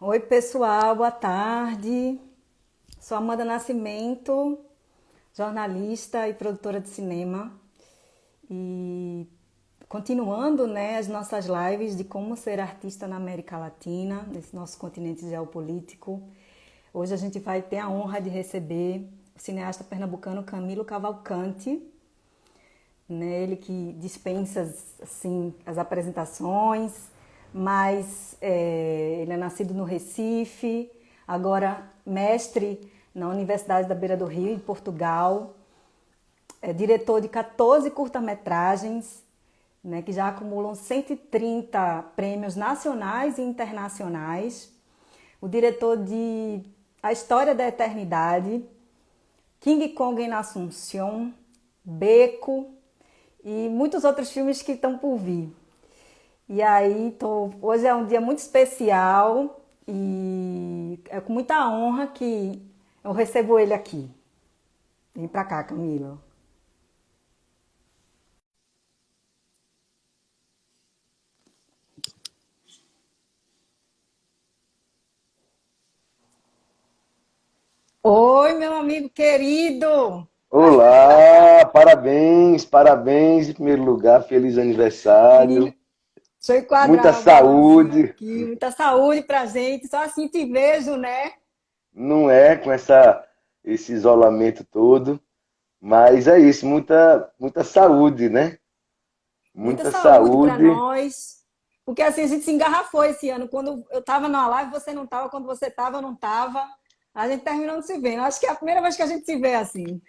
Oi, pessoal, boa tarde. Sou Amanda Nascimento, jornalista e produtora de cinema. E continuando, né, as nossas lives de como ser artista na América Latina, nesse nosso continente geopolítico. Hoje a gente vai ter a honra de receber o cineasta pernambucano Camilo Cavalcante, né? Ele que dispensa assim, as apresentações, mas ele é nascido no Recife, agora mestre na Universidade da Beira do Rio, em Portugal, é diretor de 14 curta-metragens, né, que já acumulam 130 prêmios nacionais e internacionais, o diretor de A História da Eternidade, King Kong em Assunção, Beco e muitos outros filmes que estão por vir. E aí, hoje é um dia muito especial e é com muita honra que eu recebo ele aqui. Vem pra cá, Camilo. Oi, meu amigo querido! Olá, parabéns, parabéns em primeiro lugar, feliz Menino, aniversário, deixa eu muita enquadrar o balãozinho saúde, aqui. Muita saúde pra gente. Só assim te vejo, né? não é com esse isolamento todo, mas é isso, muita saúde, né? Muita Muita saúde pra saúde, nós. Porque assim, a gente se engarrafou esse ano. Quando eu tava na live, você não tava. Quando você tava, eu não tava. A gente terminou não se vendo. Acho que é a primeira vez que a gente se vê assim.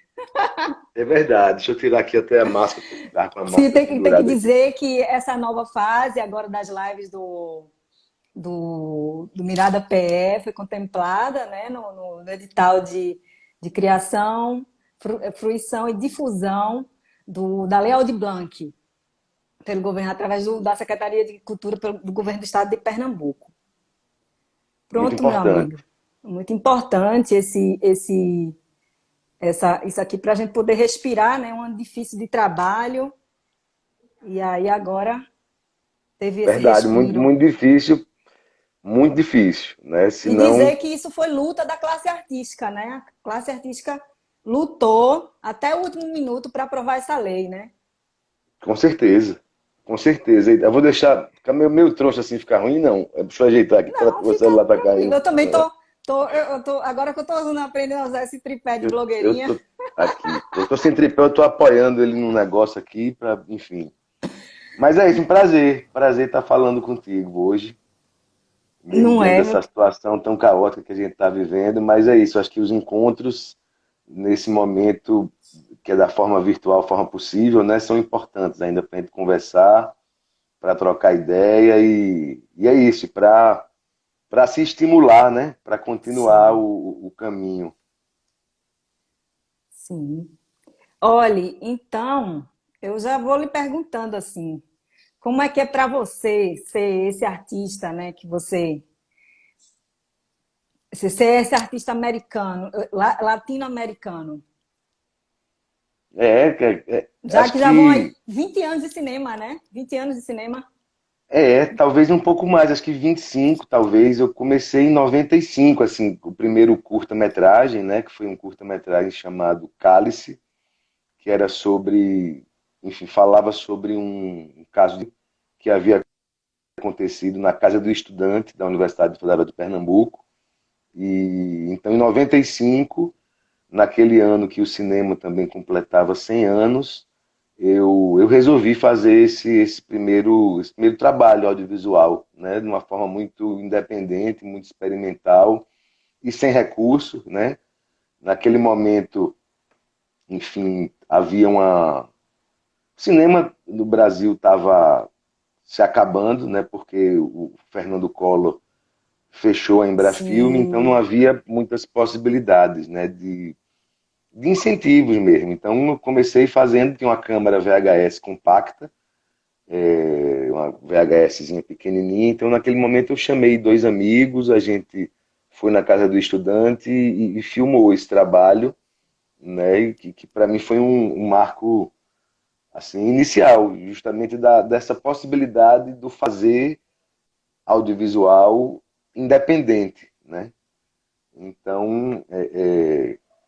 é verdade, deixa eu tirar aqui até a máscara, que eu tava com a Sim, máscara tem que pendurada aqui. dizer que essa nova fase agora das lives do Mirada PE foi contemplada, né, no edital de criação, fruição e difusão da Lei Aldir Blanc, pelo governo, através da Secretaria de Cultura do Governo do Estado de Pernambuco. Muito Pronto, meu amigo. importante. Muito importante isso aqui para a gente poder respirar, né? Um ano difícil de trabalho. E aí agora teve esse Verdade, respiro. muito difícil, né? E Senão, dizer que isso foi luta da classe artística, né? A classe artística lutou até o último minuto para aprovar essa lei, né? com certeza, com certeza. Eu vou deixar ficar meio troncho assim, ficar ruim, não. Deixa eu ajeitar aqui, que Não, o fica celular tá tranquilo. caindo. Eu também tô agora que eu tô aprendendo a usar esse tripé de Eu blogueirinha. tô aqui. Eu tô sem tripé, eu tô apoiando ele num negócio aqui, enfim. Mas é isso, um prazer. Prazer estar falando contigo hoje, mesmo Não diante é, meu? dessa situação tão caótica que a gente está vivendo. Mas é isso, acho que os encontros, nesse momento, que é da forma virtual, forma possível, né, são importantes ainda para a gente conversar, para trocar ideia e é isso, para se estimular, né, para continuar Sim, o caminho. sim. Olhe, então, eu já vou lhe perguntando assim, como é que é para você ser esse artista, né, que você ser esse artista americano, latino-americano? Já Acho que já vão aí que 20 anos de cinema, né? 20 anos de cinema. talvez um pouco mais, acho que 25, talvez. Eu comecei em 95, assim, o primeiro curta-metragem, né, que foi um curta-metragem chamado Cálice, que era sobre, enfim, falava sobre um caso que havia acontecido na casa do estudante da Universidade Federal de Pernambuco. E então, em 95, naquele ano que o cinema também completava 100 anos, eu resolvi fazer esse primeiro trabalho audiovisual, né, de uma forma muito independente, muito experimental e sem recurso, né? Naquele momento, enfim, havia uma o cinema no Brasil estava se acabando, né? Porque o Fernando Collor fechou a Embrafilme, então não Sim, havia muitas possibilidades, né? De incentivos mesmo. Então eu comecei fazendo, tinha uma câmera VHS compacta, uma VHSzinha pequenininha. Então, naquele momento, eu chamei dois amigos, a gente foi na casa do estudante e filmou esse trabalho, né? E que para mim foi um marco assim inicial, justamente dessa possibilidade do fazer audiovisual independente, né? Então,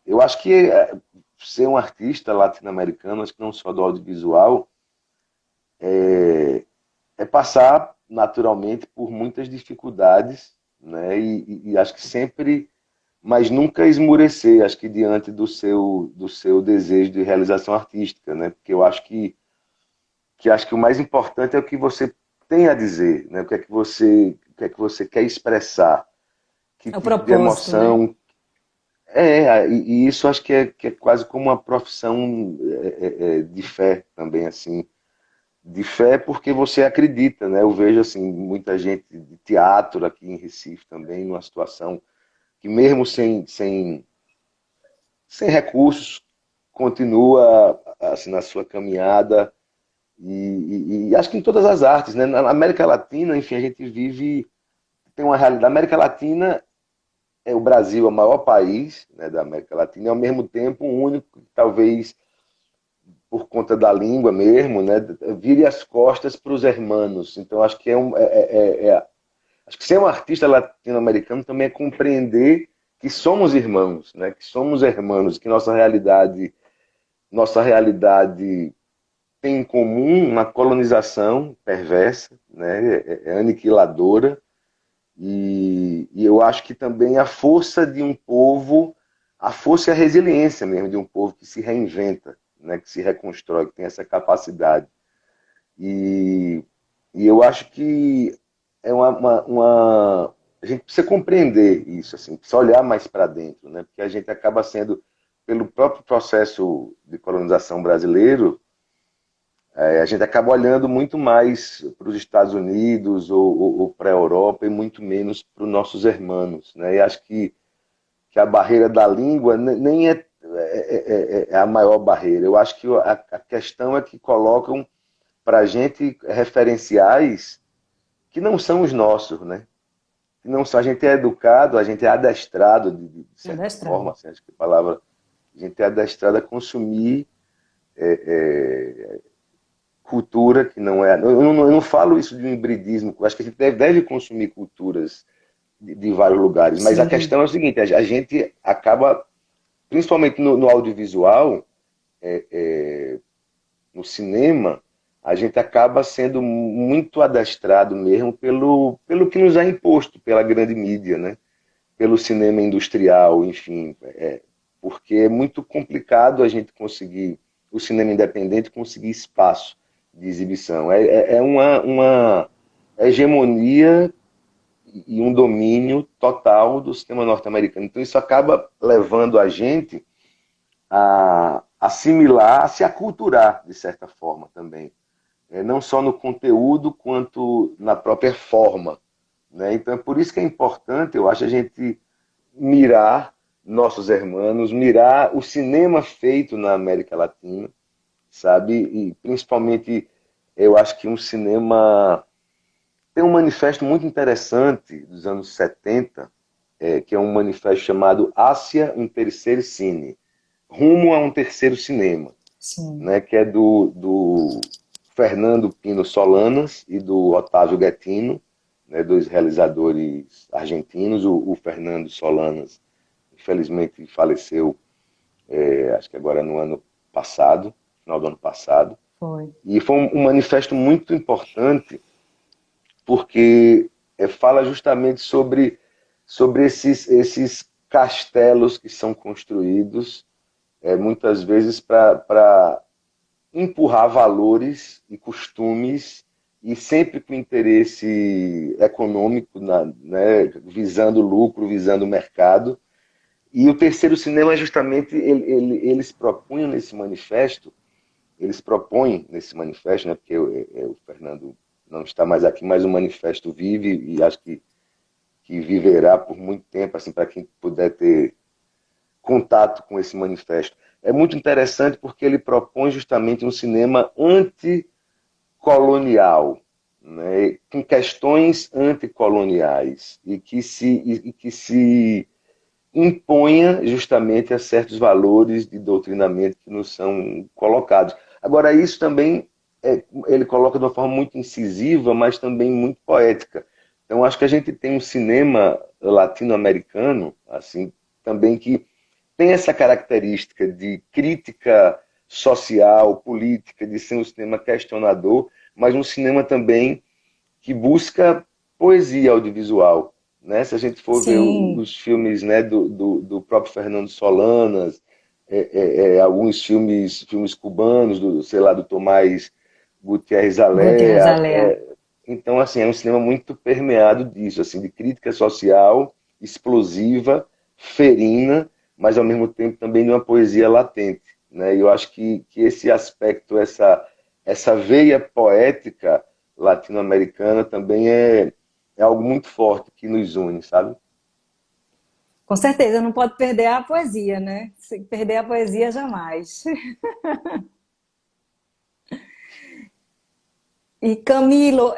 eu acho que ser um artista latino-americano, acho que não só do audiovisual, é passar naturalmente por muitas dificuldades, né? E acho que sempre, mas nunca esmurecer, acho que diante do seu desejo de realização artística, né? Porque eu acho que o mais importante é o que você tem a dizer, né? O que é que você quer expressar, que É o tipo de propósito, né? emoção. E isso acho que é quase como uma profissão de fé também, assim. De fé porque você acredita, né? Eu vejo, assim, muita gente de teatro aqui em Recife também, numa situação que mesmo sem recursos, continua, assim, na sua caminhada. E acho que em todas as artes, né? Na América Latina, enfim, a gente vive, tem uma realidade. A América Latina o Brasil é o maior país, né, da América Latina, e ao mesmo tempo o único que talvez por conta da língua mesmo, né, vire as costas para os hermanos. Então acho que acho que ser um artista latino-americano também é compreender que somos irmãos, né, que somos hermanos, que nossa realidade tem em comum uma colonização perversa, né, aniquiladora. E eu acho que também a força de um povo, a força e a resiliência mesmo de um povo que se reinventa, né, que se reconstrói, que tem essa capacidade. E, e eu acho que é a gente precisa compreender isso, assim, precisa olhar mais para dentro, né, porque a gente acaba sendo, pelo próprio processo de colonização brasileiro, a gente acaba olhando muito mais para os Estados Unidos ou para a Europa e muito menos para os nossos irmãos, né? E acho que a barreira da língua nem é a maior barreira. Eu acho que a questão é que colocam para a gente referenciais que não são os nossos, né? Que não são, a gente é educado, a gente é adestrado, de certa Adestrado. forma, assim, acho que a palavra, a gente é adestrado a consumir cultura que não é. Eu não falo isso de um hibridismo, eu acho que a gente deve consumir culturas de vários lugares, mas a Sim. questão é o seguinte: a gente acaba, principalmente no audiovisual, no cinema, a gente acaba sendo muito adestrado mesmo pelo que nos é imposto pela grande mídia, né? Pelo cinema industrial, enfim, porque é muito complicado a gente conseguir, o cinema independente, conseguir espaço de exibição. É uma hegemonia e um domínio total do cinema norte-americano. Então isso acaba levando a gente a assimilar, a se aculturar, de certa forma, também. Não só no conteúdo, quanto na própria forma. Né? Então é por isso que é importante, eu acho, a gente mirar nossos hermanos, mirar o cinema feito na América Latina, sabe? E principalmente, eu acho que um cinema. Tem um manifesto muito interessante dos anos 70, que é um manifesto chamado Ásia, um terceiro cine, rumo a um terceiro cinema, Sim. né? Que é do Fernando Pino Solanas e do Otávio Guettino, né? Dois realizadores argentinos. O Fernando Solanas infelizmente faleceu, acho que agora no ano passado, final do ano passado. Foi. E foi um manifesto muito importante, porque fala justamente sobre esses castelos que são construídos, muitas vezes para empurrar valores e costumes, e sempre com interesse econômico, né, visando lucro, visando mercado. E o terceiro cinema é justamente, eles propunham nesse manifesto, né, porque o Fernando não está mais aqui, mas o manifesto vive e acho que viverá por muito tempo, assim, para quem puder ter contato com esse manifesto. É muito interessante porque ele propõe justamente um cinema anticolonial, né, com questões anticoloniais e que se imponha justamente a certos valores de doutrinamento que nos são colocados. Agora, isso também ele coloca de uma forma muito incisiva, mas também muito poética, Então, acho que a gente tem um cinema latino-americano, assim, também que tem essa característica de crítica social, política, de ser um cinema questionador, mas um cinema também que busca poesia audiovisual. Né? Se a gente for ver Sim, os filmes, né, do próprio Fernando Solanas, alguns filmes cubanos, sei lá, do Tomás Gutiérrez Gutiérrez Alea. Alea. Então, assim, é um cinema muito permeado disso, assim, de crítica social, explosiva, ferina, mas ao mesmo tempo também de uma poesia latente. Né? E eu acho que esse aspecto, essa veia poética latino-americana também é algo muito forte que nos une, sabe? Com certeza, não pode perder a poesia, né? Se perder a poesia, jamais. E Camilo,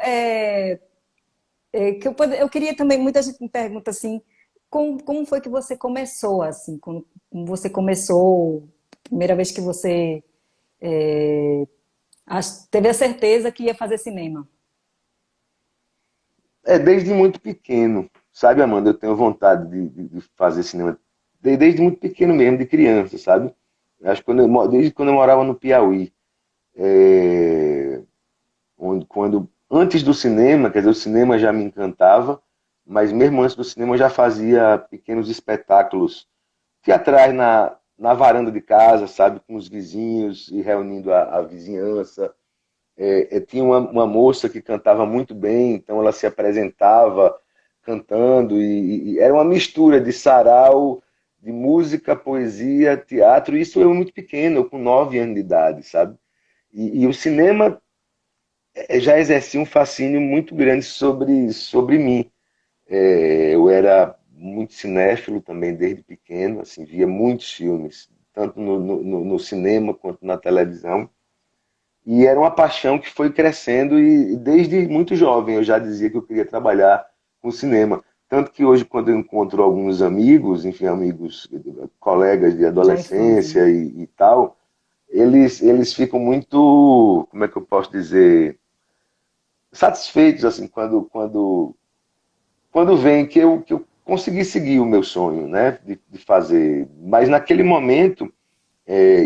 eu queria também, muita gente me pergunta assim, como foi que você começou, assim, como você começou, primeira vez que você teve a certeza que ia fazer cinema? Desde muito pequeno, sabe, Amanda? Eu tenho vontade de fazer cinema desde muito pequeno mesmo, de criança, sabe? Acho que desde quando eu morava no Piauí, é, antes do cinema, quer dizer, o cinema já me encantava, mas mesmo antes do cinema eu já fazia pequenos espetáculos teatrais na varanda de casa, sabe, com os vizinhos e reunindo a vizinhança. Tinha uma moça que cantava muito bem, então ela se apresentava cantando e era uma mistura de sarau, de música, poesia, teatro. Isso eu muito pequeno, eu com 9 anos de idade, sabe? E o cinema já exercia um fascínio muito grande sobre mim. Eu era muito cinéfilo também desde pequeno, assim, via muitos filmes, tanto no cinema quanto na televisão. E era uma paixão que foi crescendo e desde muito jovem eu já dizia que eu queria trabalhar com cinema. Tanto que hoje, quando eu encontro alguns amigos, enfim, amigos, colegas de Já infância. adolescência e tal, eles ficam muito, como é que eu posso dizer, satisfeitos assim quando veem que eu consegui seguir o meu sonho, né, de fazer. Mas naquele momento,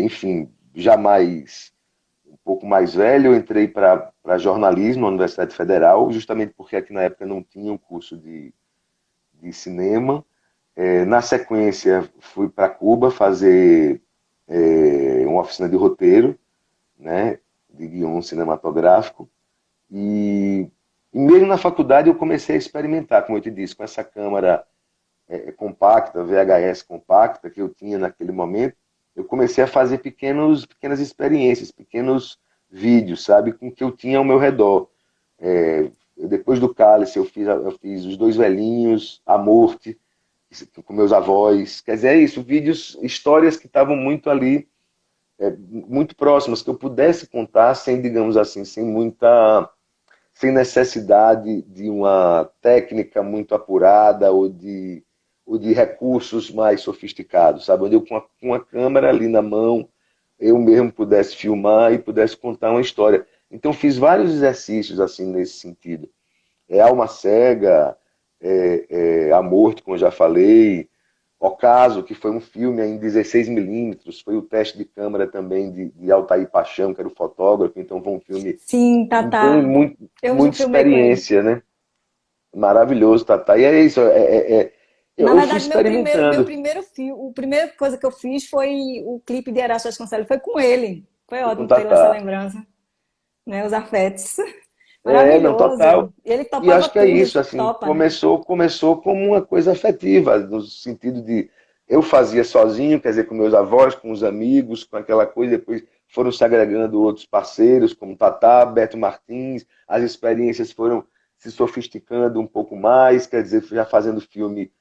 enfim, jamais um pouco mais velho, eu entrei para jornalismo na Universidade Federal, justamente porque aqui na época não tinha um curso de cinema. Na sequência, fui para Cuba fazer uma oficina de roteiro, né, de guion cinematográfico. E, e mesmo na faculdade eu comecei a experimentar, como eu te disse, com essa câmera compacta, VHS compacta que eu tinha naquele momento, eu comecei a fazer pequenas experiências, pequenos vídeos, sabe, com o que eu tinha ao meu redor. Depois do Cálice, eu fiz Os Dois Velhinhos, A Morte, com meus avós. Quer dizer, é isso, vídeos, histórias que estavam muito ali, muito próximas, que eu pudesse contar sem, digamos assim, sem necessidade de uma técnica muito apurada ou de recursos mais sofisticados, sabe? Onde eu, com a câmera ali na mão, eu mesmo pudesse filmar e pudesse contar uma história. Então, fiz vários exercícios assim nesse sentido. Alma Cega, A Morte, como eu já falei, Ocaso, que foi um filme em 16 milímetros, foi o teste de câmera também de Altair Paixão, que era o fotógrafo, então foi um filme Sim, então, Tatá. Eu já muita filmei com ele. experiência, né? Maravilhoso, Tata. E é isso, Na eu fui verdade, meu experimentando primeiro filme, a primeira coisa que eu fiz foi o clipe de Erasto Vasconcelos, foi com ele. Foi com ótimo ter essa Tata. lembrança, né? Os afetos. Não, total. Maravilhoso. E ele E topava acho que é tudo, isso, assim, topa, né? começou como uma coisa afetiva, no sentido de eu fazia sozinho, quer dizer, com meus avós, com os amigos, com aquela coisa, depois foram se agregando outros parceiros, como Tatá, Beto Martins, as experiências foram se sofisticando um pouco mais, quer dizer, já fazendo filme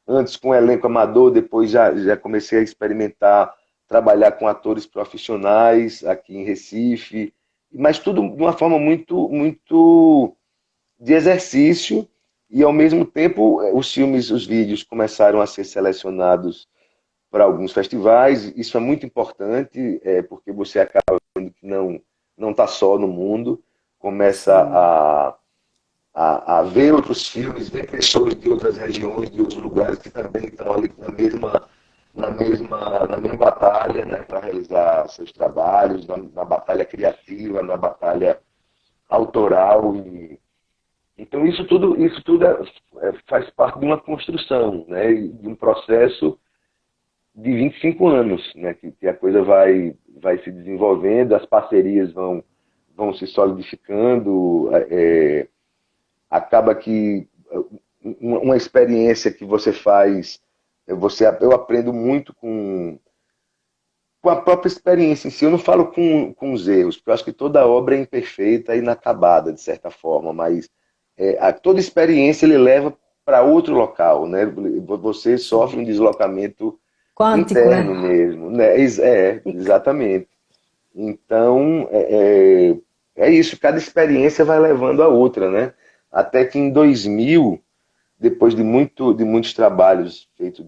antes com elenco amador, depois já comecei a experimentar trabalhar com atores profissionais aqui em Recife, mas tudo de uma forma muito, muito de exercício e ao mesmo tempo os filmes, os vídeos começaram a ser selecionados para alguns festivais. Isso é muito importante, porque você acaba vendo que não está só no mundo, começa Sim. a ver outros filmes, ver pessoas de outras regiões, de outros lugares que também estão ali na mesma batalha, né, para realizar seus trabalhos, na batalha criativa, na batalha autoral. Então isso tudo faz parte de uma construção, né, de um processo de 25 anos, né, que a coisa vai se desenvolvendo, as parcerias vão se solidificando, acaba que uma experiência que você faz, eu aprendo muito com a própria experiência em si. Eu não falo com os erros, porque eu acho que toda obra é imperfeita e inacabada, de certa forma, mas toda experiência ele leva para outro local, né? Você sofre um deslocamento Quântico, né? interno mesmo, né? Exatamente. Então, é isso, cada experiência vai levando a outra, né? Até que em 2000, depois de muitos trabalhos feitos,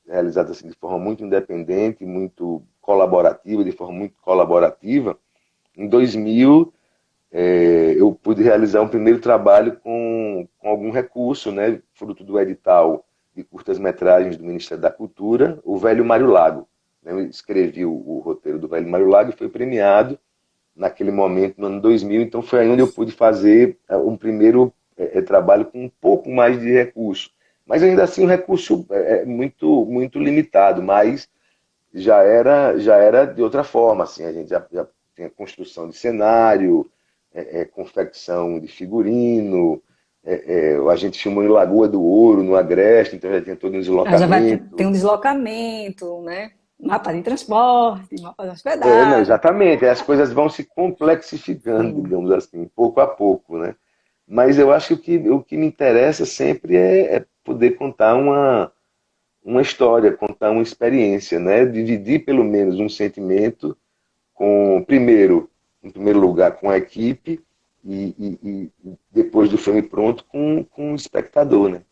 realizados assim, de forma muito independente, muito colaborativa, de forma muito colaborativa, em 2000 eu pude realizar um primeiro trabalho com algum recurso, né, fruto do edital de curtas-metragens do Ministério da Cultura, o Velho Mário Lago. Eu escrevi o roteiro do Velho Mário Lago e foi premiado naquele momento, no ano 2000. Então foi aí onde eu pude fazer um primeiro trabalho com um pouco mais de recurso. Mas ainda assim um recurso muito limitado, mas já era de outra forma. Assim, a gente já tem a construção de cenário, confecção de figurino, a gente filmou em Lagoa do Ouro, no Agreste, então já tinha todo um Aí já vai ter deslocamento. um deslocamento, né? Mapa de transporte, mapa de Não, hospedagem. exatamente. As coisas vão se complexificando, Sim. digamos assim, pouco a pouco, né? Mas eu acho que o que me interessa sempre é poder contar uma história, contar uma experiência, né? Dividir pelo menos um sentimento primeiro, em primeiro lugar, com a equipe e depois do filme pronto com o espectador, né?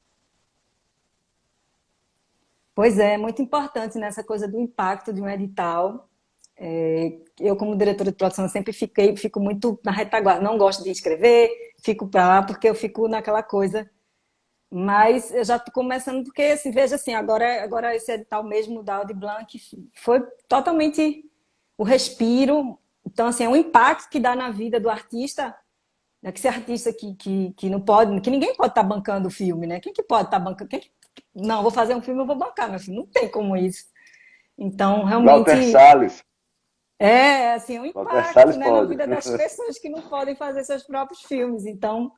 Pois é, muito importante nessa coisa do impacto de um edital. Eu, como diretora de produção, sempre fico muito na retaguarda. Não gosto de escrever, fico pra lá porque eu fico naquela coisa. Mas eu já estou começando porque, assim, veja assim, agora esse edital mesmo da Audi Blanc foi totalmente o respiro. Então, assim, é um impacto que dá na vida do artista, né? Que esse artista que não pode, que ninguém pode estar bancando o filme, né? Quem que pode estar bancando? Não, vou fazer um filme, eu vou bancar, meu filho. Não tem como isso. Então, Walter realmente, Salles. assim, um Walter impacto, Salles né, na pode. vida das pessoas que não podem fazer seus próprios filmes. Então,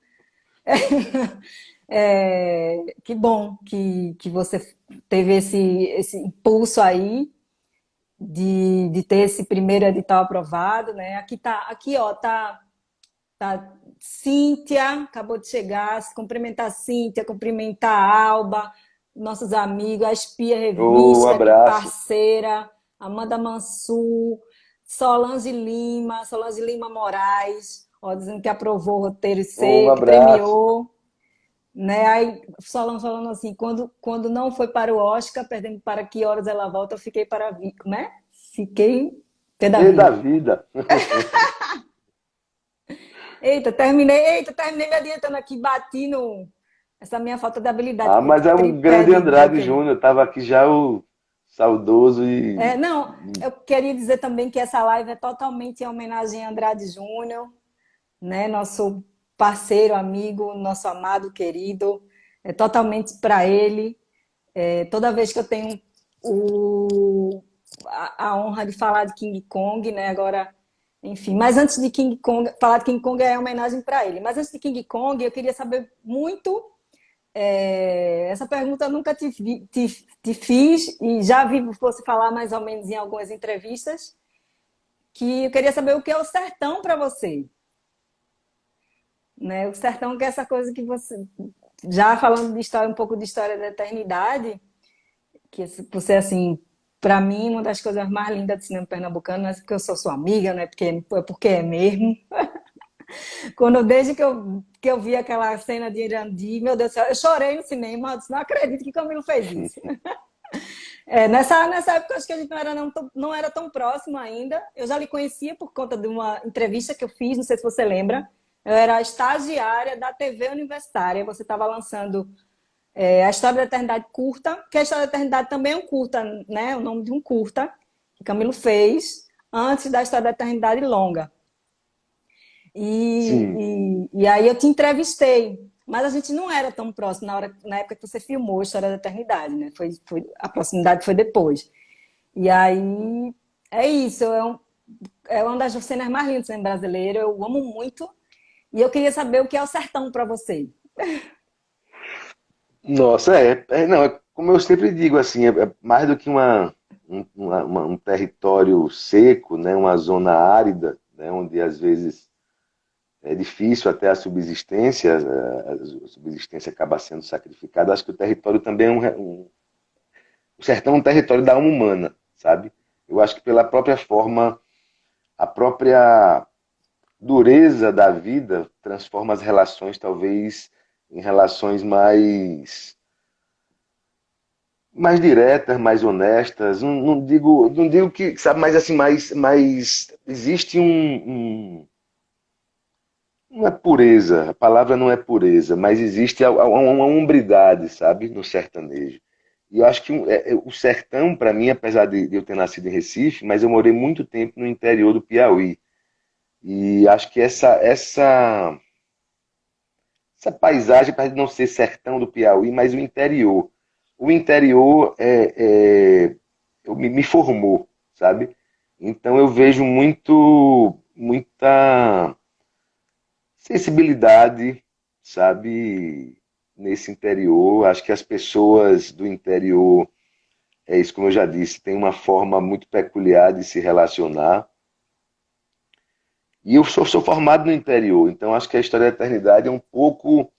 que bom que você teve esse impulso aí de ter esse primeiro edital aprovado, né? Aqui ó, tá Cíntia, acabou de chegar, se cumprimentar a Cíntia, cumprimentar a Alba, nossos amigos, a Espia Um Revista, aqui abraço. parceira, Amanda Mansur, Solange Lima Moraes, ó, dizendo que aprovou o roteiro Um C, que abraço. premiou, né? Aí Solange falando assim, quando não foi para o Oscar, perdendo para que horas ela volta, eu fiquei para vir, né? Fiquei pé da E da vida. vida. Eita, terminei me adiantando aqui, bati no essa minha falta de habilidade Ah, com o mas é um tripé grande de Andrade jockey. Júnior. Estava aqui já o saudoso Não, eu queria dizer também que essa live é totalmente em homenagem a Andrade Júnior, né? Nosso parceiro, amigo, nosso amado, querido. É totalmente para ele. Toda vez que eu tenho a honra de falar de King Kong, né? Agora, enfim. Mas antes de King Kong, falar de King Kong é homenagem para ele. Mas antes de King Kong, eu queria saber muito. Essa pergunta eu nunca te fiz e já vi você falar mais ou menos em algumas entrevistas. Que eu queria saber o que é o sertão para você, né? O sertão que é essa coisa que você já falando de história, um pouco de história da eternidade, que você assim, para mim uma das coisas mais lindas do cinema pernambucano, não é porque eu sou sua amiga, né? Porque é mesmo. Desde que eu vi aquela cena de Irandi, meu Deus do céu, eu chorei no cinema, eu disse, não acredito que Camilo fez isso. Nessa época, acho que a gente não era tão próximo ainda. Eu já lhe conhecia por conta de uma entrevista que eu fiz, não sei se você lembra, Eu era estagiária da TV Universitária. Você estava lançando a História da Eternidade curta, que a História da Eternidade também é um curta, né? O nome de um curta que Camilo fez antes da História da Eternidade longa. Sim. E aí eu te entrevistei, mas a gente não era tão próximo na época que você filmou a História da Eternidade, né? A proximidade foi depois. E aí é isso, é uma das cenas mais lindas do cinema brasileiro, eu amo muito. E eu queria saber o que é o sertão para você. Nossa, não, como eu sempre digo, assim, é mais do que um território seco, né, uma zona árida, né, onde às vezes é difícil até a subsistência acaba sendo sacrificada. Acho que o território também o sertão é um território da alma humana, sabe? Eu acho que pela própria forma, a própria dureza da vida transforma as relações, talvez, em relações mais diretas, mais honestas. Não digo que, sabe, mas assim, mais existe não é pureza, a palavra não é pureza, mas existe uma hombridade, sabe, no sertanejo. E eu acho que o sertão, para mim, apesar de eu ter nascido em Recife, mas eu morei muito tempo no interior do Piauí. E acho que essa paisagem, apesar de não ser sertão do Piauí, mas o interior. O interior me formou, sabe? Então eu vejo muita sensibilidade, sabe, nesse interior. Acho que as pessoas do interior, é isso como eu já disse, têm uma forma muito peculiar de se relacionar. E eu sou formado no interior, então acho que a história da eternidade é um pouco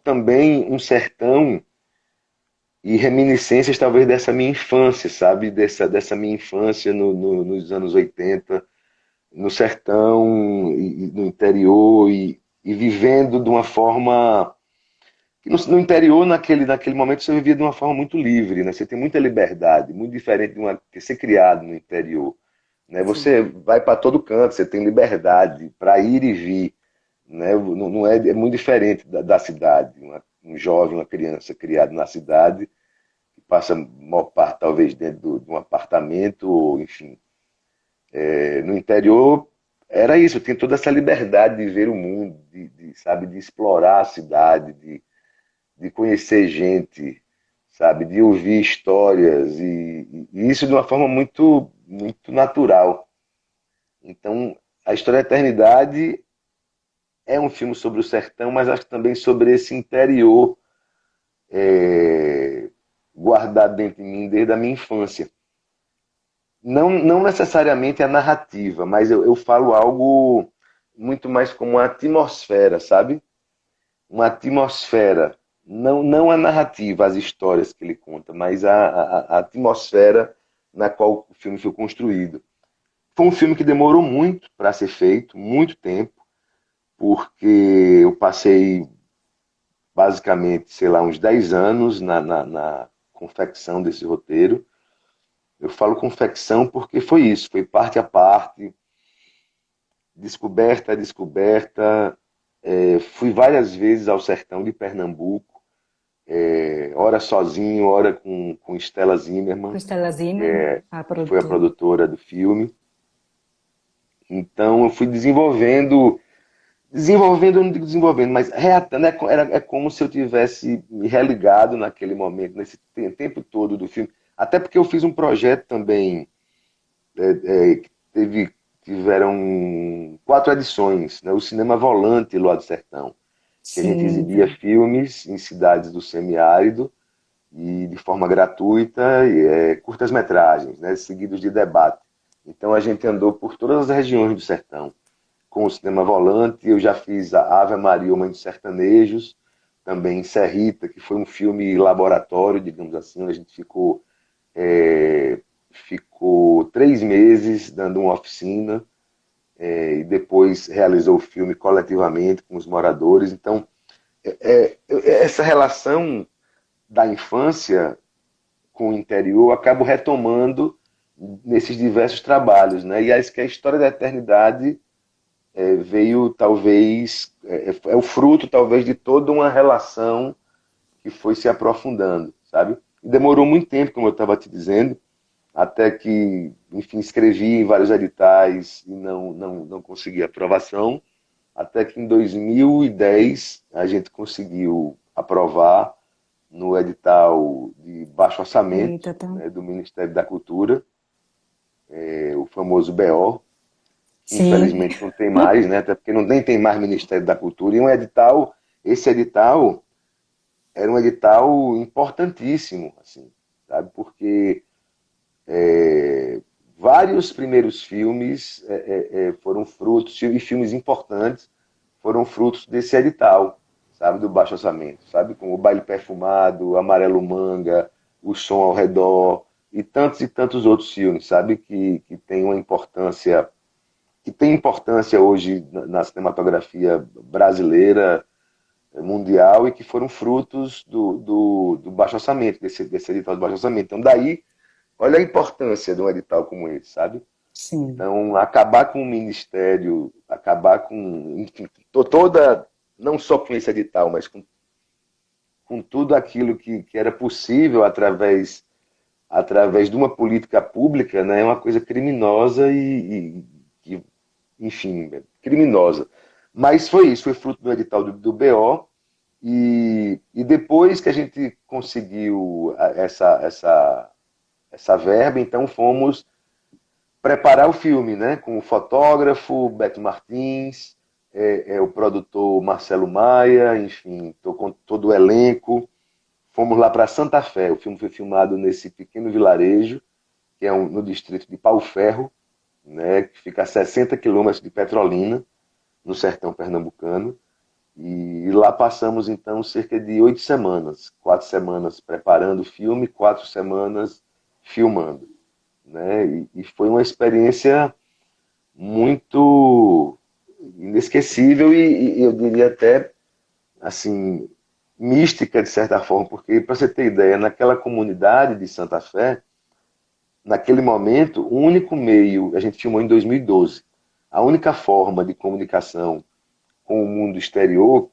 também um sertão e reminiscências talvez dessa minha infância, sabe? Dessa minha infância nos anos 80 no sertão, no interior, e vivendo de uma forma. Que no interior, naquele momento, você vivia de uma forma muito livre, né? Você tem muita liberdade, muito diferente de ser criado no interior. Né? Sim. Você vai para todo canto, você tem liberdade para ir e vir. Né? Não é muito diferente da cidade. Um jovem, uma criança criado na cidade, que passa a maior parte, talvez, dentro de um apartamento, ou, enfim. No interior, era isso, tinha toda essa liberdade de ver o mundo, sabe, de explorar a cidade, de conhecer gente, sabe, de ouvir histórias, e isso de uma forma muito natural. Então, a História da Eternidade é um filme sobre o sertão, mas acho que também sobre esse interior guardado dentro de mim desde a minha infância. Não necessariamente a narrativa, mas eu falo algo muito mais como uma atmosfera, sabe? Uma atmosfera. Não a narrativa, as histórias que ele conta, mas a atmosfera na qual o filme foi construído. Foi um filme que demorou muito para ser feito, muito tempo, porque eu passei basicamente, sei lá, uns 10 anos na confecção desse roteiro. Eu falo confecção porque foi isso, foi parte a parte, descoberta a descoberta. Fui várias vezes ao sertão de Pernambuco, ora sozinho, ora com Stella Com Zimmermann, Stella Zimmermann, a que foi a produtora. produtora do filme. Então eu fui desenvolvendo, eu não digo desenvolvendo, mas reatando, é como se eu tivesse me religado naquele momento, nesse tempo todo do filme. Até porque eu fiz um projeto também, que tiveram 4 edições, né? O Cinema Volante lá do Sertão, que a gente Sim, exibia filmes em cidades do semiárido e de forma gratuita, curtas-metragens, né? Seguidos de debate. Então a gente andou por todas as regiões do sertão com o Cinema Volante. Eu já fiz a Ave Maria, Mãe dos Sertanejos, também em Serrita, que foi um filme laboratório, digamos assim, onde a gente ficou 3 meses dando uma oficina, e depois realizou o filme coletivamente com os moradores. Então, essa relação da infância com o interior eu acabo retomando nesses diversos trabalhos, né? E acho que a história da eternidade veio talvez é o fruto talvez de toda uma relação que foi se aprofundando, sabe? E demorou muito tempo, como eu estava te dizendo, até que, enfim, escrevi em vários editais e não consegui aprovação, até que em 2010 a gente conseguiu aprovar no edital de baixo orçamento, Eita, tá. né, do Ministério da Cultura, o famoso BO, que Sim. infelizmente não tem mais, né, até porque nem tem mais Ministério da Cultura, e um edital, esse edital era um edital importantíssimo, assim, sabe, porque vários primeiros filmes foram frutos, e filmes importantes foram frutos desse edital, sabe, do baixo orçamento, sabe, como O Baile Perfumado, Amarelo Manga, O Som ao Redor, e tantos outros filmes, sabe, que tem uma importância, que tem importância hoje na cinematografia brasileira, mundial, e que foram frutos do baixo orçamento, desse edital do baixo orçamento. Então, daí, olha a importância de um edital como esse, sabe? Sim. Então, acabar com o ministério, acabar com, enfim, toda, não só com esse edital, mas com tudo aquilo que era possível através de uma política pública, né, é uma coisa criminosa enfim, criminosa. Mas foi isso, foi fruto do edital do BO, e depois que a gente conseguiu essa verba, então fomos preparar o filme, né? Com o fotógrafo Beto Martins, o produtor Marcelo Maia, enfim, tô com todo o elenco. Fomos lá para Santa Fé. O filme foi filmado nesse pequeno vilarejo, que é no distrito de Pau Ferro, né? Que fica a 60 quilômetros de Petrolina, no sertão pernambucano. E lá passamos então cerca de 8 semanas, 4 semanas preparando o filme, 4 semanas filmando, né? E foi uma experiência muito inesquecível e eu diria até assim mística de certa forma, porque para você ter ideia, naquela comunidade de Santa Fé, naquele momento, o único meio, a gente filmou em 2012, a única forma de comunicação com o mundo exterior,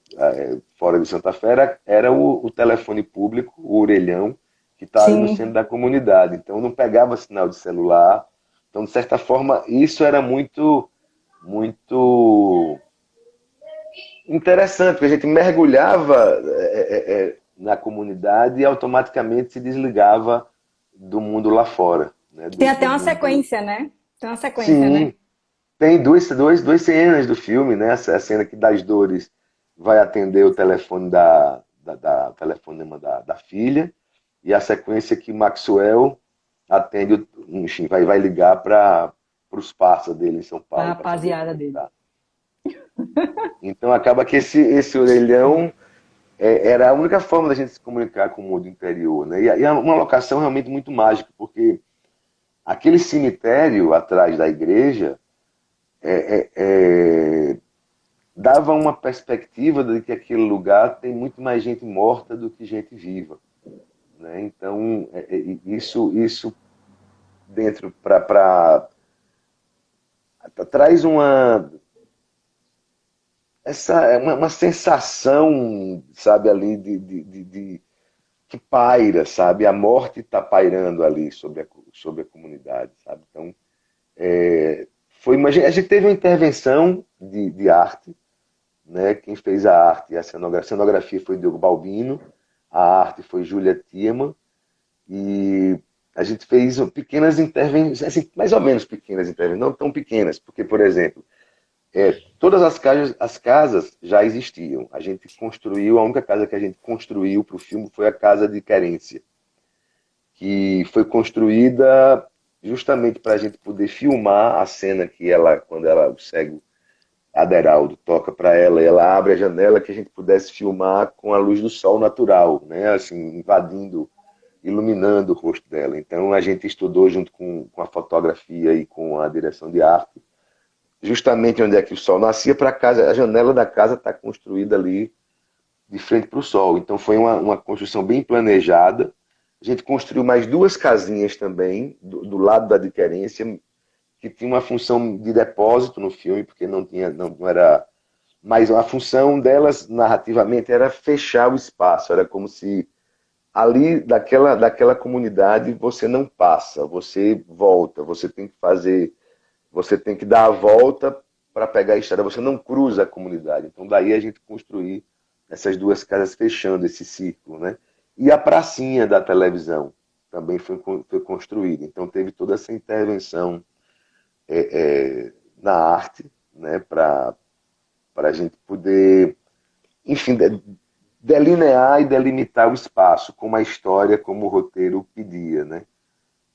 fora de Santa Fé, era o telefone público, o orelhão, que está ali no centro Sim. da comunidade. Então não pegava sinal de celular. Então, de certa forma, isso era muito, muito interessante, porque a gente mergulhava na comunidade e automaticamente se desligava do mundo lá fora, né? Tem do até uma mundo. sequência, né? Tem uma sequência, né? Sim, tem duas cenas do filme, né? A cena que das dores vai atender o telefone da telefonema da filha, e a sequência que Maxwell atende, enfim, vai ligar para os parceiros dele em São A Paulo para saber como rapaziada é que dele. tá. Então acaba que esse orelhão era a única forma da gente se comunicar com o mundo interior, né? E é uma locação realmente muito mágica, porque aquele cemitério atrás da igreja dava uma perspectiva de que aquele lugar tem muito mais gente morta do que gente viva, né? Então isso dentro para traz uma sensação, sabe, ali que paira, sabe, a morte está pairando ali sobre a comunidade, sabe. Então a gente teve uma intervenção de arte, né? Quem fez a arte e a cenografia foi Diogo Balbino, a arte foi Júlia Tiemann, e a gente fez pequenas intervenções, assim, mais ou menos pequenas intervenções, não tão pequenas, porque, por exemplo, todas as casas já existiam. A gente construiu, a única casa que a gente construiu para o filme foi a casa de Querência, que foi construída justamente para a gente poder filmar a cena que ela, quando ela, o cego Aderaldo toca para ela, e ela abre a janela, que a gente pudesse filmar com a luz do sol natural, né? Assim, invadindo, iluminando o rosto dela. Então a gente estudou junto com a fotografia e com a direção de arte, justamente onde é que o sol nascia, para casa, a janela da casa está construída ali de frente para o sol. Então foi uma construção bem planejada, A gente construiu mais duas casinhas também, do lado da adquirência, que tinha uma função de depósito no filme, porque não era. Mas a função delas, narrativamente, era fechar o espaço. Era como se ali, daquela comunidade, você não passa, você volta, você tem que dar a volta para pegar a estrada, você não cruza a comunidade. Então, daí a gente construir essas duas casas fechando esse círculo, né? E a pracinha da televisão também foi construída. Então, teve toda essa intervenção na arte, né? Para a gente poder, enfim, delinear e delimitar o espaço, como a história, como o roteiro pedia, né?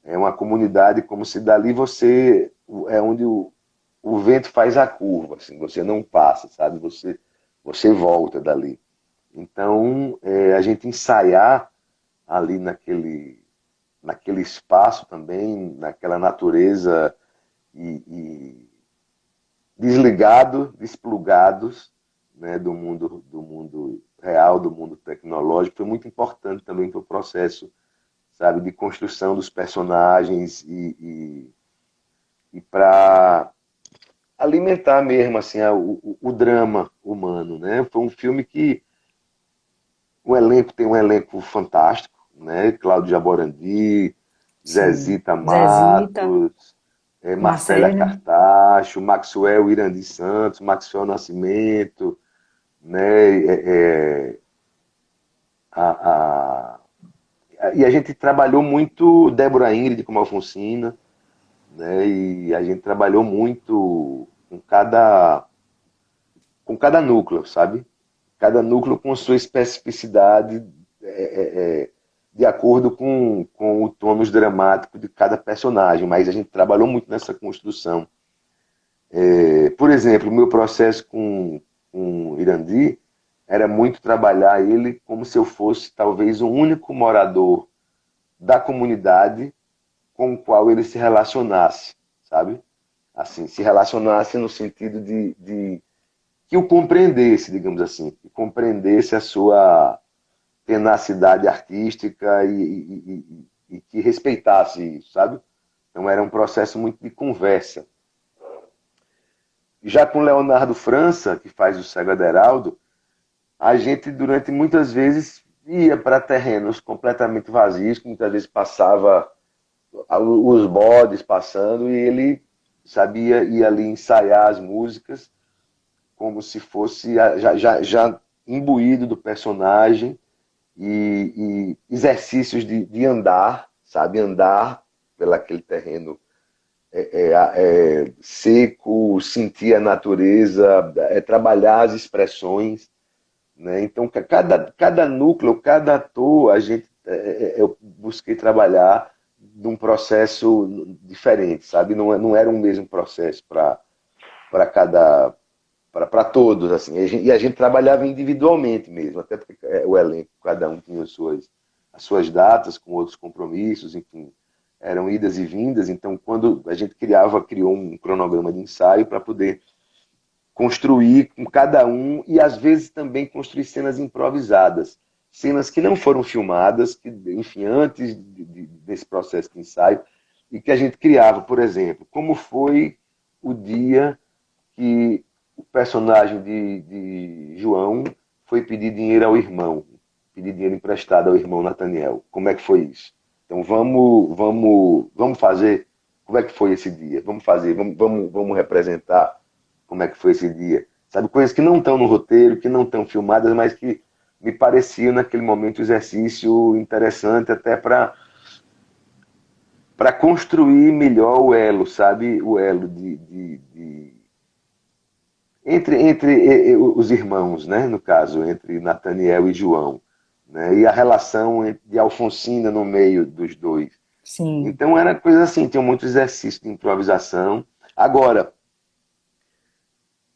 É uma comunidade como se dali você é onde o vento faz a curva, assim, você não passa, sabe? Você volta dali. Então, a gente ensaiar ali naquele espaço também, naquela natureza e desligado, desplugados, né, do mundo real, do mundo tecnológico, foi muito importante também para o processo, sabe, de construção dos personagens e para alimentar mesmo assim o drama humano, né? Foi um filme que o elenco tem um elenco fantástico, né? Cláudio Jaborandi, Sim. Zezita Zezita, Matos, Marcélia Marcelo. Cartacho, Maxwell Irandi Santos, Maxwell Nascimento, né? A, e a gente trabalhou muito Débora Ingrid como Alfonsina, né? E a gente trabalhou muito com cada núcleo, sabe? Cada núcleo com sua especificidade de acordo com o tônus dramático de cada personagem, mas a gente trabalhou muito nessa construção. Por exemplo, o meu processo com Irandi era muito trabalhar ele como se eu fosse talvez o único morador da comunidade com o qual ele se relacionasse, sabe? Assim, se relacionasse no sentido de que o compreendesse, digamos assim, que compreendesse a sua tenacidade artística e que respeitasse isso, sabe? Então era um processo muito de conversa. Já com Leonardo França, que faz o Cego Aderaldo, a gente durante muitas vezes ia para terrenos completamente vazios, que muitas vezes passava os bodes passando e ele sabia ir ali ensaiar as músicas como se fosse já imbuído do personagem e exercícios de andar, sabe? Andar pelaquele terreno seco, sentir a natureza, trabalhar as expressões, né? Então, cada núcleo, cada ator, eu busquei trabalhar num processo diferente, sabe? Não era um mesmo processo para cada para todos, assim. E a gente trabalhava individualmente mesmo, até porque o elenco, cada um tinha as suas datas, com outros compromissos, enfim, eram idas e vindas. Então, quando a gente criou um cronograma de ensaio para poder construir com cada um e, às vezes, também construir cenas improvisadas. Cenas que não foram filmadas, que, enfim, antes desse processo de ensaio, e que a gente criava, por exemplo, como foi o dia que o personagem de João foi pedir dinheiro ao irmão, pedir dinheiro emprestado ao irmão Nathaniel. Como é que foi isso? Então vamos fazer. Como é que foi esse dia? Vamos fazer, vamos representar como é que foi esse dia. Sabe, coisas que não estão no roteiro, que não estão filmadas, mas que me pareciam naquele momento um exercício interessante até para construir melhor o elo, sabe? O elo entre os irmãos, né? No caso, entre Nathaniel e João, né? E a relação de Alfonsina no meio dos dois. Sim. Então era coisa assim, tinha muito exercício de improvisação. Agora,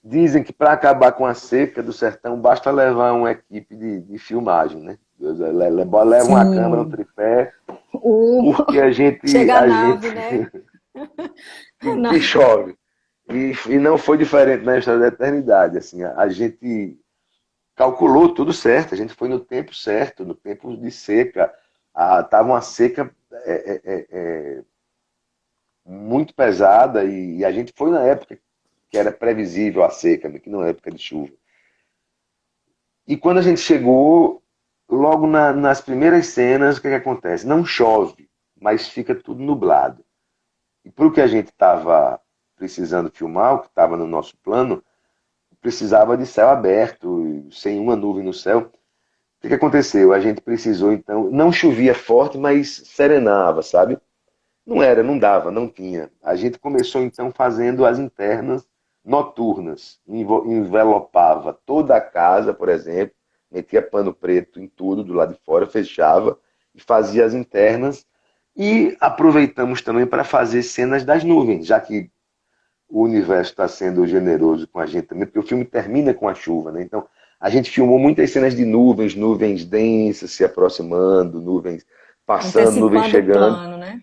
dizem que para acabar com a seca do sertão basta levar uma equipe de filmagem, né? Leva uma câmera, um Sim. tripé, O... porque a gente, Chega a a gente nave, né? que chove. E não foi diferente na história da eternidade. Assim, a gente calculou tudo certo, a gente foi no tempo certo, no tempo de seca. Tava uma seca muito pesada e a gente foi na época que era previsível a seca, que não é época de chuva. E quando a gente chegou, logo nas primeiras cenas, o que acontece? Não chove, mas fica tudo nublado. E para o que a gente estava precisando filmar, o que estava no nosso plano, precisava de céu aberto, sem uma nuvem no céu. O que aconteceu? A gente precisou, então, não chovia forte, mas serenava, sabe? Não dava, não tinha. A gente começou, então, fazendo as internas noturnas. Envelopava toda a casa, por exemplo, metia pano preto em tudo, do lado de fora, fechava e fazia as internas. E aproveitamos também para fazer cenas das nuvens, já que o universo está sendo generoso com a gente também, porque o filme termina com a chuva, né? Então, a gente filmou muitas cenas de nuvens, nuvens densas se aproximando, nuvens passando, nuvens Antecipando o chegando. plano, né?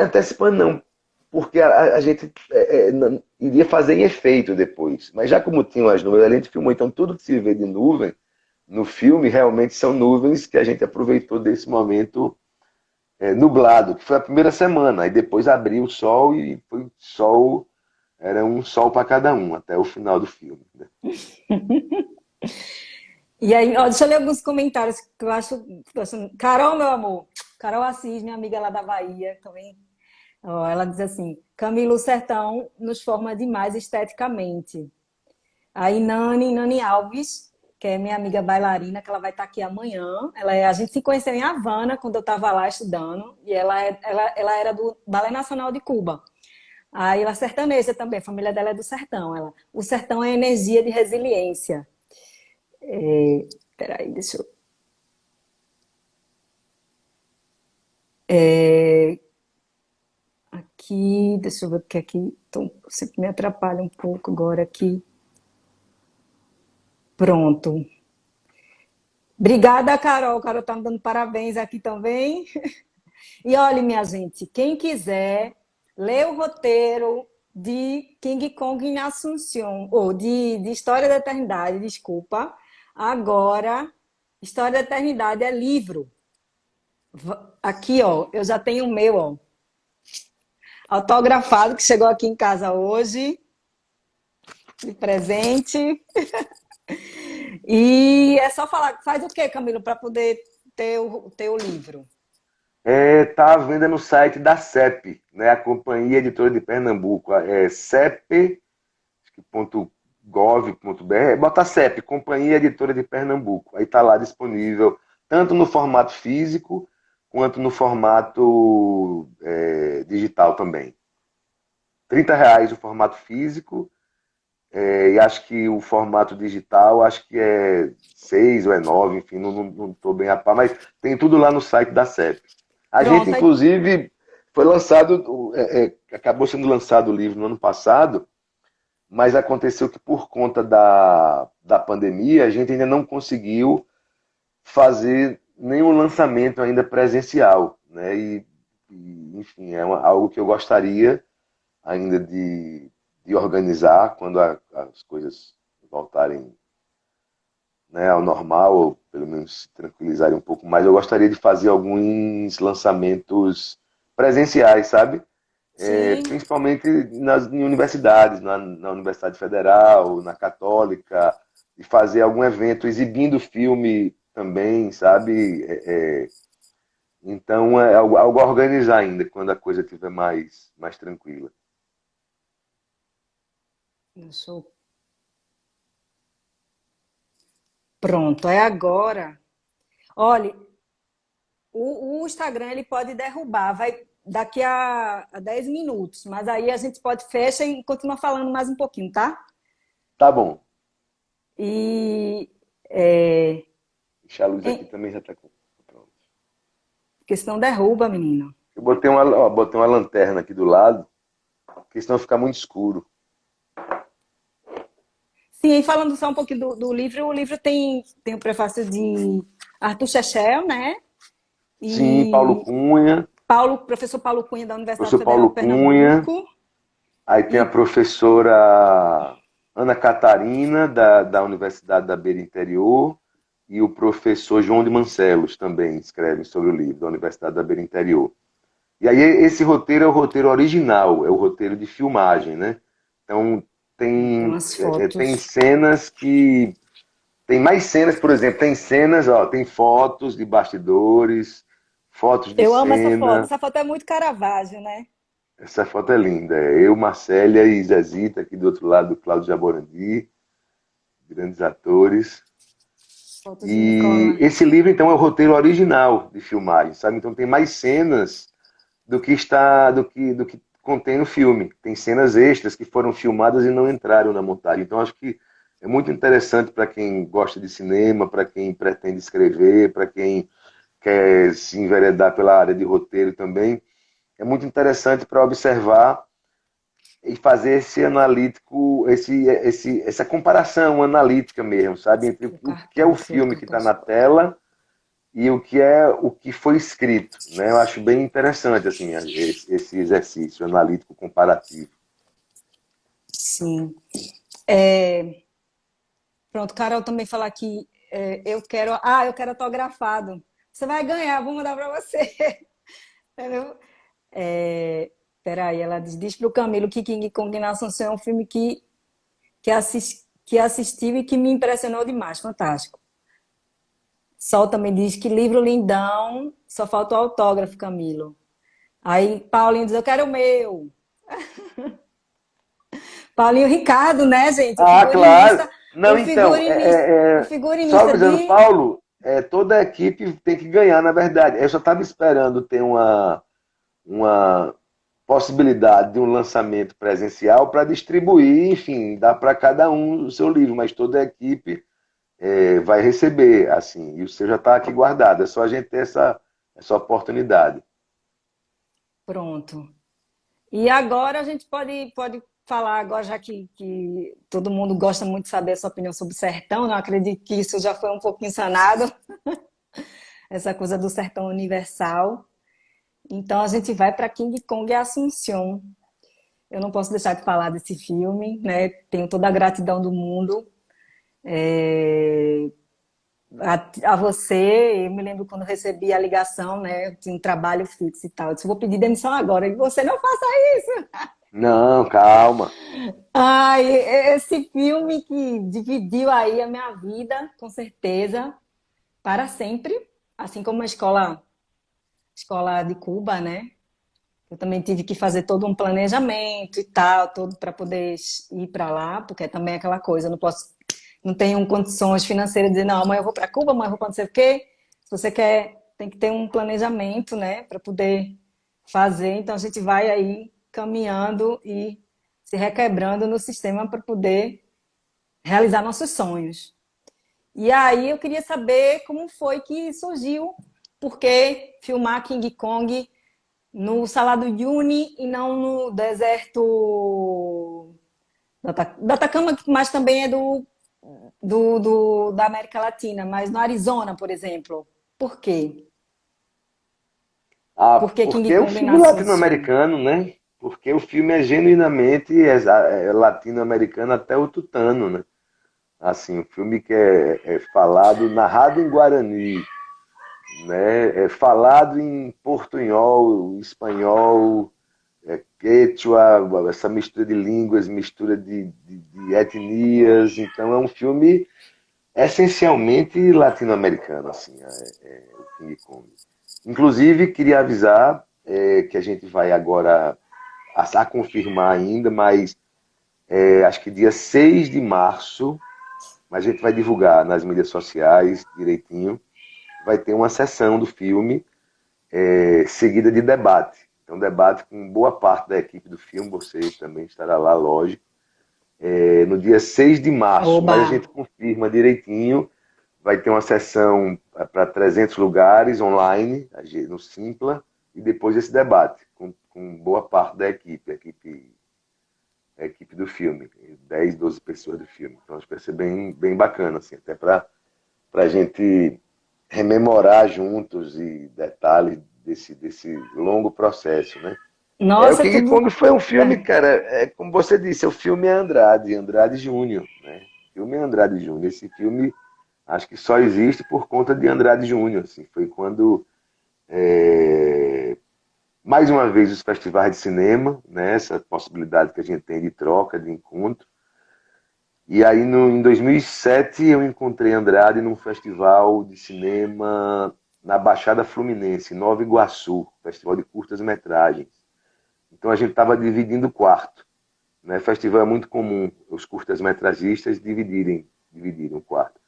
Antecipando não, porque a gente iria fazer em efeito depois. Mas já como tinham as nuvens, a gente filmou, então tudo que se vê de nuvem no filme realmente são nuvens que a gente aproveitou desse momento nublado, que foi a primeira semana. Aí depois abriu o sol e foi sol, era um sol para cada um, até o final do filme. Né? E aí, ó, deixa eu ler alguns comentários que eu acho. Carol, meu amor. Carol Assis, minha amiga lá da Bahia, também. Ó, ela diz assim: Camilo Sertão nos forma demais esteticamente. Aí Nani Alves, que é minha amiga bailarina, que ela vai estar aqui amanhã. A gente se conheceu em Havana, quando eu estava lá estudando, e ela era do Balé Nacional de Cuba. Aí ela é sertaneja também, a família dela é do sertão. O sertão é energia de resiliência. Peraí, deixa eu. Aqui, deixa eu ver porque aqui sempre me atrapalha um pouco agora aqui. Pronto. Obrigada, Carol. Carol tá me dando parabéns aqui também. E olha, minha gente, quem quiser ler o roteiro de King Kong em Assunção, ou de História da Eternidade, desculpa. Agora, História da Eternidade é livro. Aqui, ó, eu já tenho o meu, ó, autografado, que chegou aqui em casa hoje, de presente. E é só falar, faz o quê, Camilo, para poder ter o livro? Está à venda no site da CEP, né, a Companhia Editora de Pernambuco. É cep.gov.br. Bota CEP, Companhia Editora de Pernambuco. Aí está lá disponível, tanto no formato físico, quanto no formato digital também. R$ 30 o formato físico, e acho que o formato digital, acho que é 6 ou é 9, enfim, não estou bem a par, mas tem tudo lá no site da CEP. A gente, Pronto, aí, inclusive, foi lançado, acabou sendo lançado o livro no ano passado, mas aconteceu que por conta da pandemia, a gente ainda não conseguiu fazer nenhum lançamento ainda presencial, né? Enfim, algo que eu gostaria ainda de organizar quando as coisas voltarem, né, ao normal, ou pelo menos se tranquilizarem um pouco mais. Eu gostaria de fazer alguns lançamentos presenciais, sabe? sim. Principalmente em universidades, na Universidade Federal, na Católica, de fazer algum evento exibindo filme também, sabe? Então é algo a organizar ainda, quando a coisa estiver mais tranquila. Deixa eu... Pronto, é agora. Olha, o Instagram ele pode derrubar, vai daqui a 10 minutos, mas aí a gente pode fechar e continuar falando mais um pouquinho, tá? Tá bom. E é, Deixa a luz aqui em- também já tá pronto. porque senão derruba, menino. Eu botei uma lanterna aqui do lado, porque senão fica muito escuro. Sim, e falando só um pouquinho do livro, o livro tem o prefácio de Arthur Chechel, né? Sim, Paulo E Cunha, Professor Paulo Cunha da Universidade professor Federal Paulo de Cunha, Pernambuco. aí tem a E professora Ana Catarina, da Universidade da Beira Interior, e o professor João de Mancelos também escrevem sobre o livro, da Universidade da Beira Interior. E aí esse roteiro é o roteiro original, é o roteiro de filmagem, né? Então Tem tem, umas tem fotos. cenas que... Tem mais cenas, por exemplo, tem cenas, ó, tem fotos de bastidores, fotos de Eu amo essa foto. cena. Essa foto é muito Caravaggio, né? Essa foto é linda. É eu, Marcélia e Zezita, aqui do outro lado, do Cláudio Jaborandi, grandes atores. Fotos de E Nicola. esse livro, então, é o roteiro original de filmagem, sabe? Então tem mais cenas do que contém no filme. Tem cenas extras que foram filmadas e não entraram na montagem. Então acho que é muito interessante para quem gosta de cinema, para quem pretende escrever, para quem quer se enveredar pela área de roteiro também. É muito interessante para observar e fazer esse analítico, essa comparação analítica mesmo, sabe? Entre O o que é o cartão, seu filme que cartão. está na tela e o que foi escrito, né? Eu acho bem interessante assim esse exercício analítico comparativo. Sim. Pronto, Carol também falar que eu quero autografado. Você vai ganhar, vou mandar para você. Entendeu? Peraí, ela diz para o Camilo que King Kong na Assunção é um filme que assistiu e que me impressionou demais, fantástico. Sol também diz que livro lindão, só falta o autógrafo, Camilo. Aí Paulinho diz, eu quero o meu. Paulinho Ricardo, né, gente? Ah, claro. Não, então, O só figurinista avisando, de. Paulo, toda a equipe tem que ganhar, na verdade. Eu só estava esperando ter uma possibilidade de um lançamento presencial para distribuir, enfim, dar para cada um o seu livro, mas toda a equipe vai receber, assim, e o seu já está aqui guardado. É só a gente ter essa oportunidade. Pronto. E agora a gente pode falar, agora já que todo mundo gosta muito de saber a sua opinião sobre o sertão, não acredito que isso já foi um pouquinho sanado, essa coisa do sertão universal. Então a gente vai para King Kong e Assunção. Eu não posso deixar de falar desse filme, né? Tenho toda a gratidão do mundo a você. Eu me lembro quando recebi a ligação, né? Eu tinha um trabalho fixo e tal. Eu disse, vou pedir demissão agora. E você não faça isso. Não, calma. Ai, esse filme que dividiu aí a minha vida, com certeza, para sempre. Assim como a escola de Cuba, né? Eu também tive que fazer todo um planejamento e tal, todo para poder ir para lá, porque também é aquela coisa, eu não posso, não tenho condições financeiras de dizer, não, amanhã eu vou para Cuba, amanhã eu vou para não sei o quê. Se você quer, tem que ter um planejamento, né, para poder fazer. Então a gente vai aí caminhando e se requebrando no sistema para poder realizar nossos sonhos. E aí eu queria saber como foi que surgiu, por que filmar King Kong no Salado Uyuni e não no deserto da Atacama, mas também é da América Latina, mas no Arizona, por exemplo. Por quê? Ah, Por que King porque é um Kong na filme Assunção? latino-americano, né? Porque o filme é genuinamente latino-americano até o tutano, né? Assim, um filme que é falado, narrado em Guarani, né? É falado em portunhol, espanhol, quechua, essa mistura de línguas, mistura de etnias. Então é um filme essencialmente latino-americano, assim, o King Kong. Inclusive, queria avisar que a gente vai agora a confirmar ainda, mas acho que dia 6 de março, mas a gente vai divulgar nas mídias sociais direitinho, vai ter uma sessão do filme seguida de debate. Então, debate com boa parte da equipe do filme, você também estará lá, lógico, no dia 6 de março, mas Oba! a gente confirma direitinho. Vai ter uma sessão para 300 lugares online, no Simpla, e depois esse debate, com boa parte da equipe, a equipe do filme, 10, 12 pessoas do filme. Então acho que vai ser bem, bem bacana, assim, até para a gente rememorar juntos e detalhes desse longo processo, né? O Nossa, King tudo. Kong foi um filme, cara, como você disse, o filme é Andrade Júnior, né? O filme é Andrade Júnior. Esse filme Acho que só existe por conta de Andrade Júnior. Assim. Foi quando, é, mais uma vez, os festivais de cinema, né, essa possibilidade que a gente tem de troca, de encontro. E aí, em 2007, eu encontrei Andrade num festival de cinema na Baixada Fluminense, em Nova Iguaçu, festival de curtas-metragens. Então a gente estava dividindo o quarto. Né? Festival é muito comum os curtas-metragistas dividirem o quarto.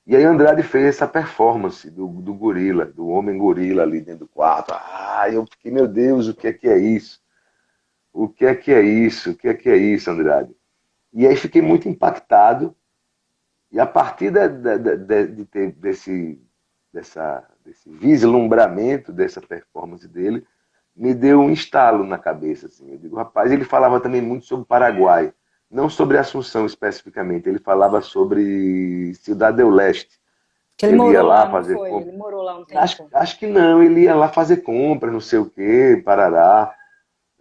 E aí Andrade fez essa performance do gorila, do homem gorila ali dentro do quarto. Ah, eu fiquei, meu Deus, o que é isso? O que é isso? O que é isso, Andrade? E aí fiquei muito impactado. E a partir de ter desse vislumbramento dessa performance dele, me deu um estalo na cabeça. Assim. Eu digo, rapaz, ele falava também muito sobre o Paraguai. Não sobre Assunção especificamente, ele falava sobre Cidade do Leste, Que que ele ele ia morou lá lá, não fazer foi? compras. Ele morou lá um Acho, tempo. acho que não, ele ia lá fazer compras, não sei o quê, parará.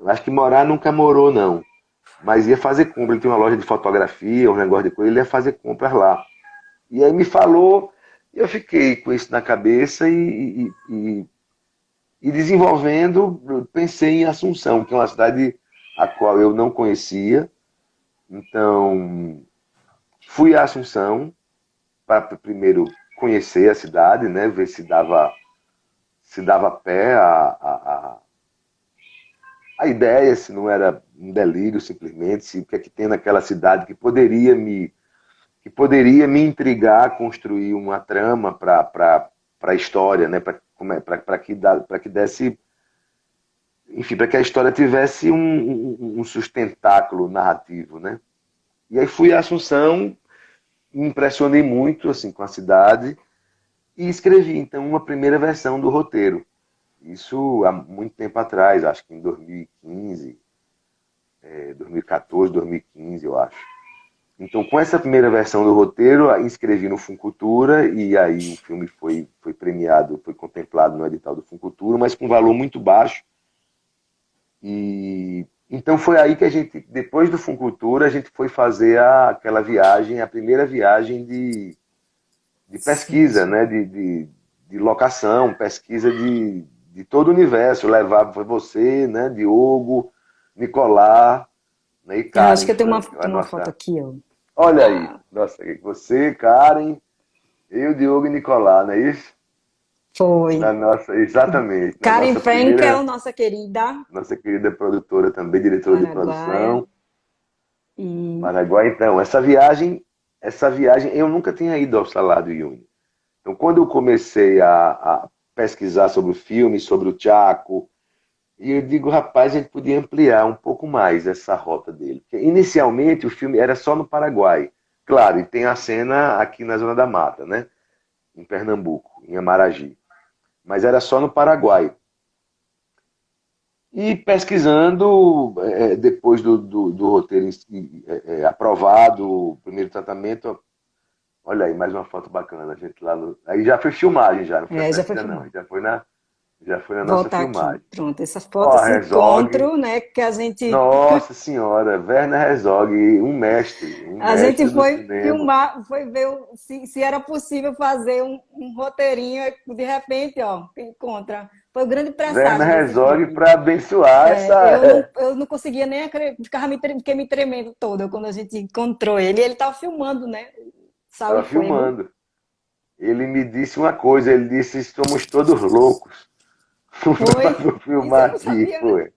Acho que morar nunca morou, não. Mas ia fazer compras. Ele tinha uma loja de fotografia, um negócio de coisa, ele ia fazer compras lá. E aí me falou, e eu fiquei com isso na cabeça e desenvolvendo, pensei em Assunção, que é uma cidade a qual eu não conhecia. Então, fui a Assunção para primeiro conhecer a cidade, né, ver se dava pé a ideia, se não era um delírio simplesmente, se o que é que tem naquela cidade que poderia me intrigar, construir uma trama para a história, né, para que desse, enfim, para que a história tivesse um sustentáculo narrativo, né? E aí fui a Assunção, me impressionei muito assim com a cidade e escrevi então uma primeira versão do roteiro. Isso há muito tempo atrás, acho que em 2015, 2014, 2015, eu acho. Então, com essa primeira versão do roteiro, inscrevi no Funcultura e aí o filme foi premiado, foi contemplado no edital do Funcultura, mas com um valor muito baixo. E então foi aí que a gente, depois do Funcultura, a gente foi fazer aquela viagem, a primeira viagem de Sim, pesquisa, sim. né? De locação, pesquisa de todo o universo. Levar foi você, né? Diogo, Nicolás, né? E Eu acho Karen que eu tenho Frank, a tenho uma foto nossa. aqui, ó. Olha aí, Ah, nossa, você, Karen, eu, Diogo e Nicolás, não é isso? Na foi. nossa, exatamente, na Karen nossa Frankel, primeira, nossa querida, nossa querida produtora também, diretora de paraguaia. produção, E Paraguai. Então, essa viagem, eu nunca tinha ido ao Salar do Uyuni. Então, quando eu comecei a pesquisar sobre o filme, sobre o Chaco, e eu digo, rapaz, a gente podia ampliar um pouco mais essa rota dele. Porque, inicialmente, o filme era só no Paraguai. Claro, e tem a cena aqui na Zona da Mata, né? Em Pernambuco, em Amaragi. Mas era só no Paraguai. E pesquisando, depois do roteiro aprovado, o primeiro tratamento, olha aí, mais uma foto bacana, a gente lá no. Aí já foi filmagem, já, não foi a já foi pesquisa, não. filmado. Já foi na nossa Voltar aqui. filmagem. Pronto, essa foto, Ó, esse Herzog, encontro, né, que a gente nossa senhora, Werner Herzog, um a gente mestre do foi cinema. filmar, foi ver se era possível fazer um roteirinho, de repente, ó, encontra. Foi o grande Werner presságio desse Herzog filme. para abençoar Eu não, essa. eu não conseguia nem fiquei me tremendo toda quando a gente encontrou ele. E ele estava filmando, né? Sal e Estava Fuego. filmando. Ele me disse uma coisa, ele disse, somos todos loucos. Foi. Para Isso filmar eu não aqui, sabia, né? foi.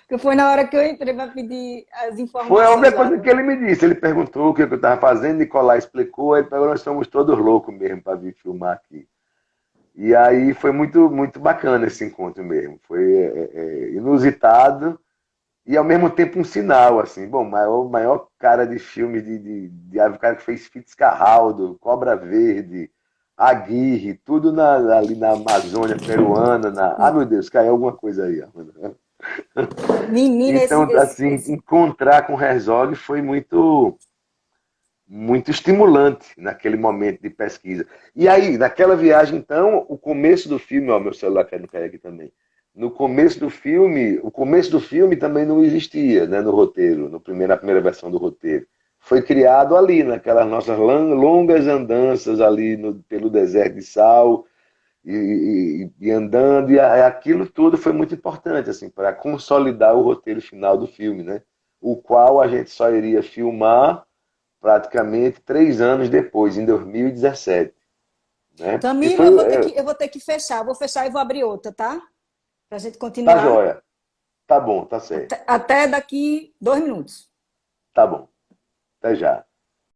Que foi na hora que eu entrei para pedir as Foi a informações única lá coisa que do. ele me disse. Ele perguntou o que eu estava fazendo, Nicolai explicou, ele falou, nós somos todos loucos mesmo para vir filmar aqui. E aí foi muito, muito bacana esse encontro mesmo. Foi inusitado e ao mesmo tempo um sinal, assim. Bom, maior cara de filme o cara que fez Fitzcarraldo, Cobra Verde, Aguirre, tudo ali na Amazônia peruana. Meu Deus, caiu alguma coisa aí. Menina, Então, assim, encontrar com o Herzog foi muito, muito estimulante naquele momento de pesquisa. E aí, naquela viagem, então, o começo do filme, ó, meu celular querendo cair aqui também. No começo do filme, o começo do filme também não existia, né, no roteiro, na primeira versão do roteiro. foi criado ali, naquelas nossas longas andanças ali pelo deserto de sal, e andando, e aquilo tudo foi muito importante assim para consolidar o roteiro final do filme, né? O qual a gente só iria filmar praticamente 3 anos depois, em 2017, né? Que Camilo, foi, eu vou ter que fechar. Vou fechar e vou abrir outra, tá? Pra gente tá continuar. joia, tá bom, tá certo, Até daqui 2 minutos. tá bom, até já.